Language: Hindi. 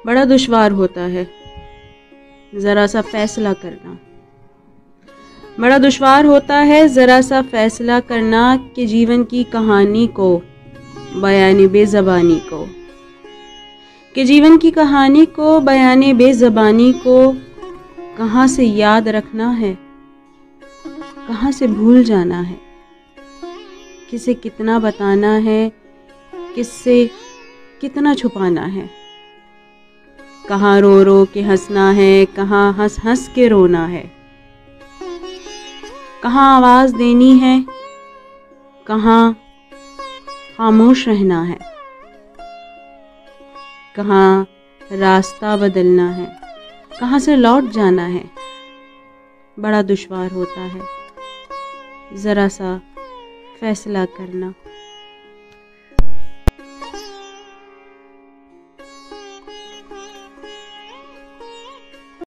बड़ा दुश्वार होता है ज़रा सा फैसला करना। बड़ा दुश्वार होता है ज़रा सा फैसला करना कि जीवन की कहानी को बयाने बेज़बानी को, कि जीवन की कहानी को बयाने बेज़बानी को कहाँ से याद रखना है, कहाँ से भूल जाना है, किसे कितना बताना है, किससे कितना छुपाना है। कहाँ रो रो के हंसना है, कहाँ हंस हंस के रोना है। कहाँ आवाज़ देनी है, कहाँ खामोश रहना है। कहाँ रास्ता बदलना है, कहाँ से लौट जाना है। बड़ा दुश्वार होता है ज़रा सा फैसला करना।